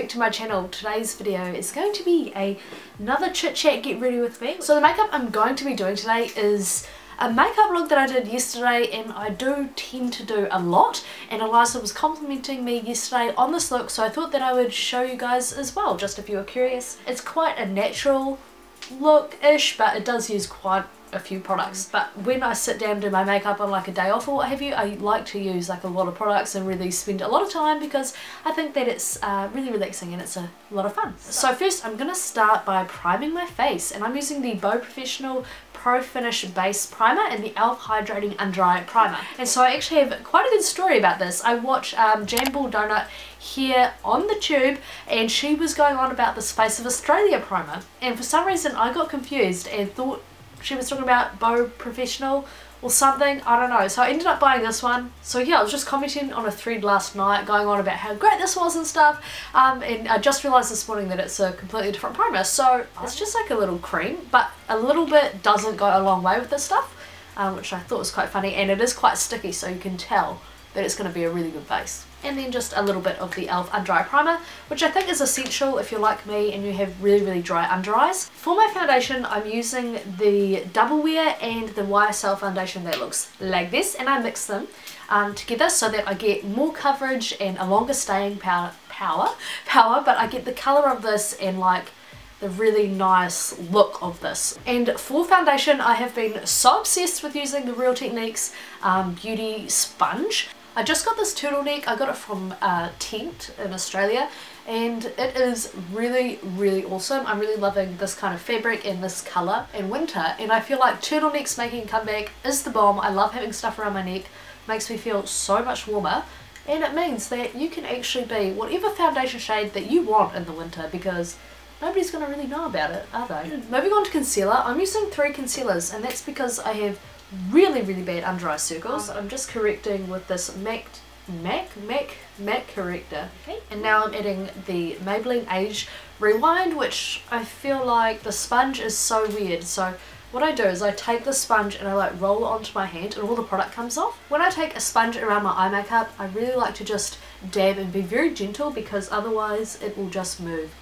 back to my channel. Today's video is going to be another chit chat get ready with me. So the makeup I'm going to be doing today is a makeup look that I did yesterday, and I do tend to do a lot, and Eliza was complimenting me yesterday on this look, so I thought that I would show you guys as well, just if you were curious. It's quite a natural look-ish, but it does use quite a few products. But when I sit down and do my makeup on like a day off or what have you, I like to use like a lot of products and really spend a lot of time because I think that it's really relaxing and it's a lot of fun. So first I'm going to start by priming my face, and I'm using the Bo Professional Pro Finish Base Primer and the e.l.f. Hydrating Under Eye Primer. And so I actually have quite a good story about this. I watched Jamble Donut here on the tube, and she was going on about the Face of Australia primer, and for some reason I got confused and thought she was talking about Bo Professional or something, I don't know. So I ended up buying this one. So yeah, I was just commenting on a thread last night going on about how great this was and stuff, and I just realised this morning that it's a completely different primer. So it's just like a little cream, but a little bit doesn't go a long way with this stuff, which I thought was quite funny, and it is quite sticky, so you can tell that it's going to be a really good base. And then just a little bit of the e.l.f. Under Eye Primer, which I think is essential if you're like me and you have really dry under eyes. For my foundation, I'm using the Double Wear and the YSL foundation that looks like this, and I mix them together so that I get more coverage and a longer staying power, but I get the colour of this and like the really nice look of this. And for foundation, I have been so obsessed with using the Real Techniques Beauty Sponge. I just got this turtleneck. I got it from Tent in Australia, and it is really awesome. I'm really loving this kind of fabric and this colour in winter, and I feel like turtlenecks making a comeback is the bomb. I love having stuff around my neck. Makes me feel so much warmer, and it means that you can actually be whatever foundation shade that you want in the winter, because nobody's going to really know about it, are they? Moving on to concealer, I'm using 3 concealers, and that's because I have really bad under eye circles. I'm just correcting with this MAC corrector. Okay. And now I'm adding the Maybelline Age Rewind, which I feel like the sponge is so weird. So what I do is I take the sponge and I like roll it onto my hand and all the product comes off. When I take a sponge around my eye makeup, I really like to just dab and be very gentle, because otherwise it will just move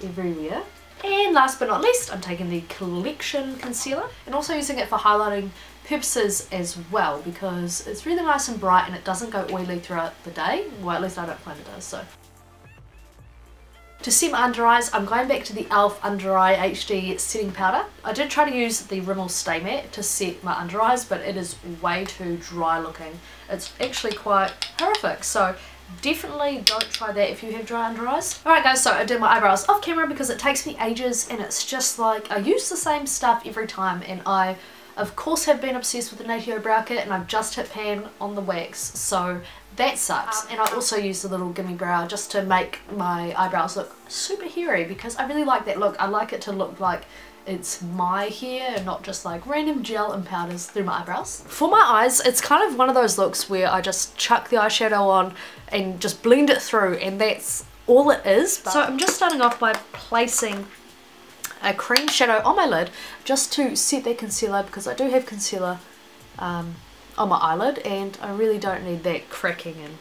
everywhere. And last but not least, I'm taking the Collection Concealer and also using it for highlighting purposes as well, because it's really nice and bright and it doesn't go oily throughout the day. Well, at least I don't find it does. So to set my under eyes, I'm going back to the e.l.f. Under Eye HD Setting Powder. I did try to use the Rimmel Stay Matte to set my under eyes, but it is way too dry looking. It's actually quite horrific. So definitely don't try that if you have dry under eyes. Alright guys, so I did my eyebrows off camera because it takes me ages, and it's just like I use the same stuff every time, and I of course have been obsessed with the Natio Brow Kit, and I've just hit pan on the wax, so that sucks. And I also use the little Gimme Brow just to make my eyebrows look super hairy, because I really like that look. I like it to look like it's my hair and not just like random gel and powders through my eyebrows. For my eyes, it's kind of one of those looks where I just chuck the eyeshadow on and just blend it through, and that's all it is. So I'm just starting off by placing a cream shadow on my lid just to set that concealer, because I do have concealer on my eyelid and I really don't need that cracking and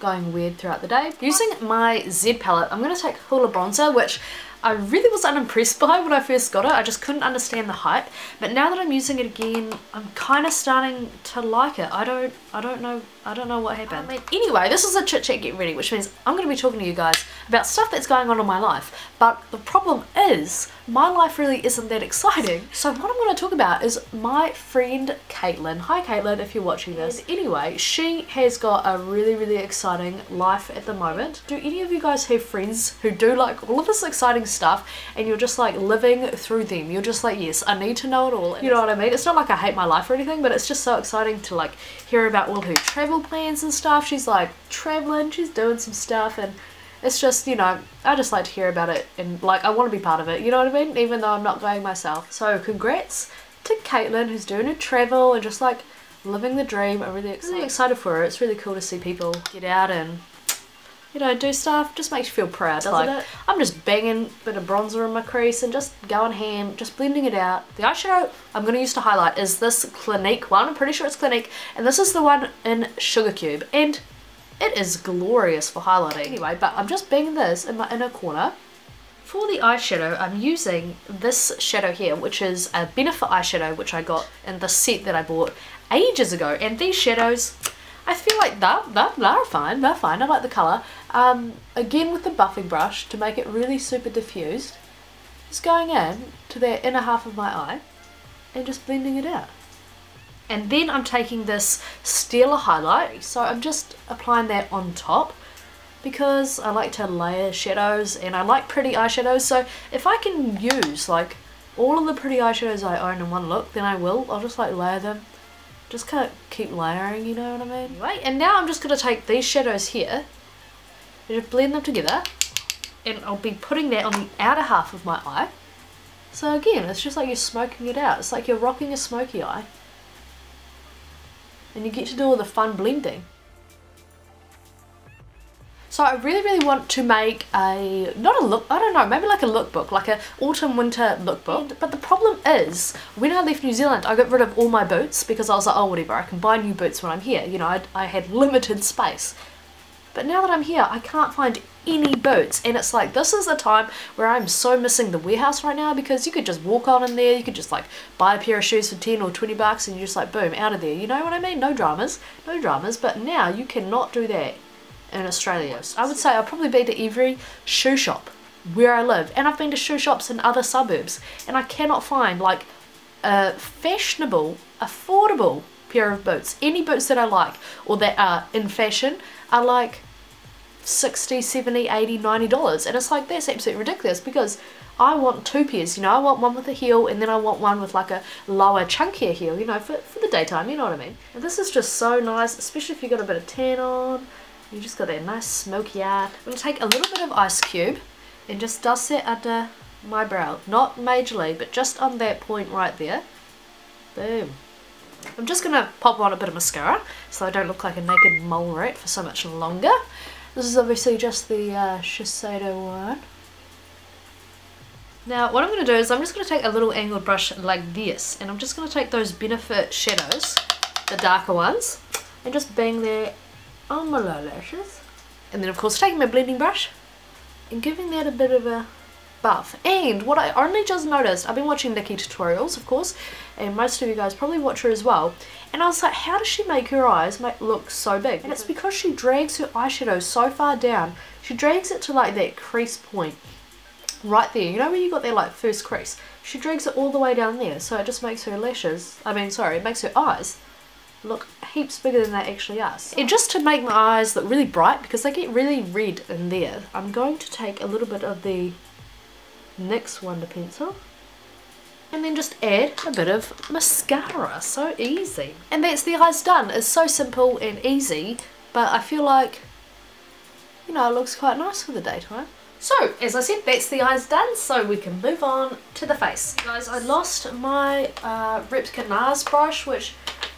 going weird throughout the day. Using my Z palette, I'm going to take Hoola Bronzer, which I really was unimpressed by when I first got it. I just couldn't understand the hype, but now that I'm using it again, I'm kind of starting to like it. I don't know what happened. Anyway, this is a chit chat get ready, which means I'm going to be talking to you guys about stuff that's going on in my life. But the problem is, my life really isn't that exciting. So what I'm going to talk about is my friend Caitlin. Hi Caitlin, if you're watching this. And anyway, she has got a really exciting life at the moment. Do any of you guys have friends who do like all of this exciting stuff, and you're just like living through them? You're just like, yes, I need to know it all. You know what I mean? It's not like I hate my life or anything, but it's just so exciting to like hear about all her travel plans and stuff. She's like traveling, she's doing some stuff, and it's just, you know, I just like to hear about it, and like I want to be part of it, you know what I mean, even though I'm not going myself. So congrats to Caitlin, who's doing her travel and just like living the dream. I'm really excited for her. It's really cool to see people get out and, you know, do stuff. Just makes you feel proud, doesn't it? I'm just banging a bit of bronzer in my crease and just going ham, just blending it out. The eyeshadow I'm going to use to highlight is this Clinique one. I'm pretty sure it's Clinique, and this is the one in Sugar Cube, and It is glorious for highlighting. Anyway, but I'm just banging this in my inner corner. For the eyeshadow, I'm using this shadow here, which is a Benefit eyeshadow, which I got in the set that I bought ages ago. And these shadows, I feel like they're fine. They're fine. I like the colour. Again, with the buffing brush to make it really super diffused, just going in to the inner half of my eye and just blending it out. And then I'm taking this Stila highlight, so I'm just applying that on top, because I like to layer shadows and I like pretty eyeshadows. So if I can use like all of the pretty eyeshadows I own in one look, then I will. I'll just like layer them, just kind of keep layering, you know what I mean? Anyway, and now I'm just going to take these shadows here and just blend them together, and I'll be putting that on the outer half of my eye. So again, it's just like you're smoking it out. It's like you're rocking a smoky eye, and you get to do all the fun blending. So I really want to make a, not a look, I don't know, maybe like a lookbook, like a autumn winter lookbook. But the problem is, when I left New Zealand, I got rid of all my boots because I was like, oh whatever, I can buy new boots when I'm here. You know, I had limited space. But now that I'm here, I can't find any boots, and it's like, this is a time where I'm so missing the warehouse right now, because you could just walk on in there, you could just like buy a pair of shoes for 10 or 20 bucks and you're just like boom, out of there, you know what I mean? No dramas, but now you cannot do that in Australia. I would say I've probably been to every shoe shop where I live, and I've been to shoe shops in other suburbs, and I cannot find like a fashionable, affordable pair of boots. Any boots that I like or that are in fashion are like $60, $70, $80, $90, and it's like, that's absolutely ridiculous, because I want two pairs, you know, I want one with a heel, and then I want one with like a lower, chunkier heel, you know, for the daytime, you know what I mean? And this is just so nice, especially if you've got a bit of tan on. You just got that nice smoky eye. I'm going to take a little bit of ice cube and just dust it under my brow. Not majorly, but just on that point right there. Boom. I'm just going to pop on a bit of mascara so I don't look like a naked mole rat for so much longer. This is obviously just the Shiseido one. Now what I'm going to do is I'm just going to take a little angled brush like this, and I'm just going to take those Benefit shadows, the darker ones, and just bang there on my low lashes, and then of course taking my blending brush and giving that a bit of a buff. And what I only just noticed, I've been watching Nikki tutorials of course, and most of you guys probably watch her as well, and I was like, how does she make her eyes look so big? And it's because she drags her eyeshadow so far down. She drags it to like that crease point right there, you know where you got that like first crease. She drags it all the way down there, so it just makes her lashes, it makes her eyes look heaps bigger than they actually are. And just to make my eyes look really bright, because they get really red in there, I'm going to take a little bit of the NYX Wonder Pencil and then just add a bit of mascara. So easy. And that's the eyes done. It's so simple and easy, but I feel like, you know, it looks quite nice for the daytime. So, as I said, that's the eyes done, so we can move on to the face. Guys, I lost my Replica NARS brush, which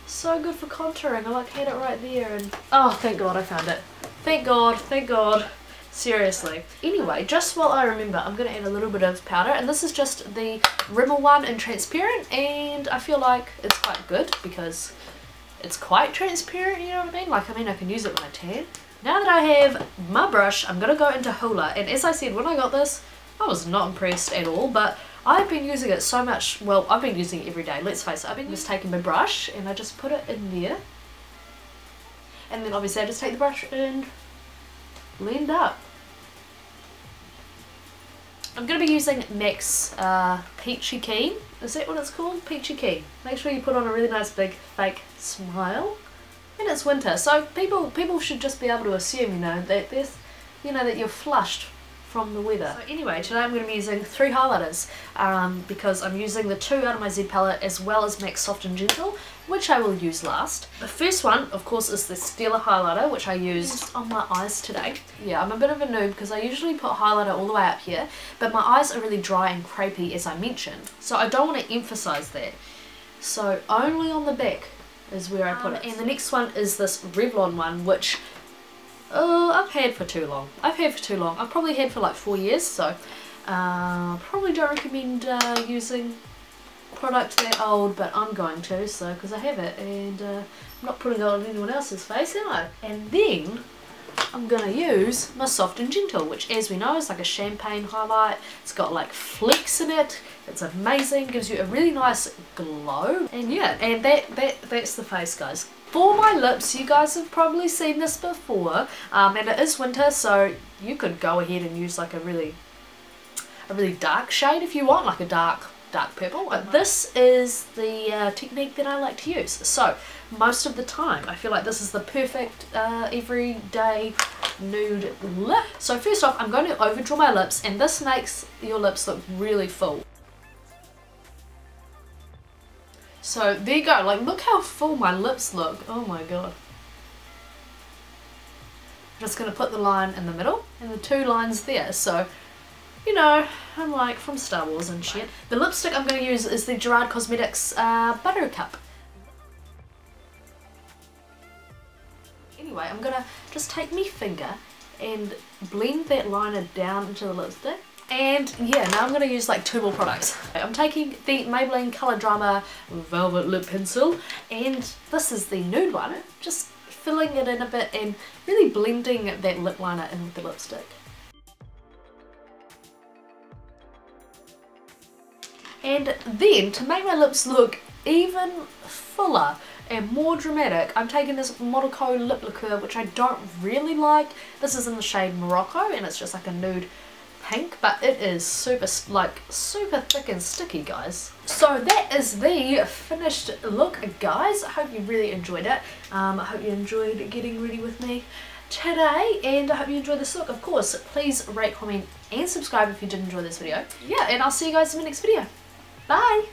so good for contouring. I like had it right there, and oh, thank God I found it. Thank God. Seriously. Anyway, just while I remember, I'm going to add a little bit of powder, and this is just the Rimmel one in transparent, and I feel like it's quite good because it's quite transparent, you know what I mean? Like, I can use it when I tan. Now that I have my brush, I'm going to go into Hoola, and as I said, when I got this, I was not impressed at all, but I've been using it so much. Well, I've been using it every day, let's face it. I've been just taking my brush and I just put it in there, and then obviously I just take the brush and blend up. I'm going to be using MAC's Peachy Keen. Is that what it's called? Peachy Keen. Make sure you put on a really nice big fake smile. And it's winter, so people should just be able to assume, you know, that there's, you know, that you're flushed from the weather. So anyway, today I'm going to be using 3 highlighters because I'm using the 2 out of my Z palette as well as MAC's Soft and Gentle, which I will use last. The first one, of course, is the Stila highlighter, which I used on my eyes today. Yeah, I'm a bit of a noob because I usually put highlighter all the way up here, but my eyes are really dry and crepey, as I mentioned, so I don't want to emphasize that. So only on the back is where I put it. And the next one is this Revlon one, which I've had for too long. I've probably had for like 4 years, so probably don't recommend using product that old, but I'm going to, so because I have it, and I'm not putting it on anyone else's face, am I? And then I'm gonna use my Soft and Gentle, which as we know is like a champagne highlight. It's got like flecks in it. It's amazing, gives you a really nice glow. And yeah, and that's the face, guys. For my lips, you guys have probably seen this before, and it is winter, so you could go ahead and use like a really dark shade if you want, like a dark purple. But this is the technique that I like to use. So most of the time I feel like this is the perfect everyday nude lip. So first off, I'm going to overdraw my lips, and this makes your lips look really full. So there you go, like look how full my lips look. Oh my god. I'm just going to put the line in the middle and the two lines there, so you know, I'm like from Star Wars and shit. The lipstick I'm going to use is the Gerard Cosmetics Buttercup. Anyway, I'm going to just take my finger and blend that liner down into the lipstick. And yeah, now I'm going to use like 2 more products. I'm taking the Maybelline Color Drama Velvet Lip Pencil, and this is the nude one. Just filling it in a bit and really blending that lip liner in with the lipstick. And then, to make my lips look even fuller and more dramatic, I'm taking this Monaco lip liqueur, which I don't really like. This is in the shade Morocco, and it's just like a nude pink, but it is super thick and sticky, guys. So that is the finished look, guys. I hope you really enjoyed it. I hope you enjoyed getting ready with me today, and I hope you enjoyed this look. Of course, please rate, comment and subscribe if you did enjoy this video. Yeah, and I'll see you guys in the next video. Bye!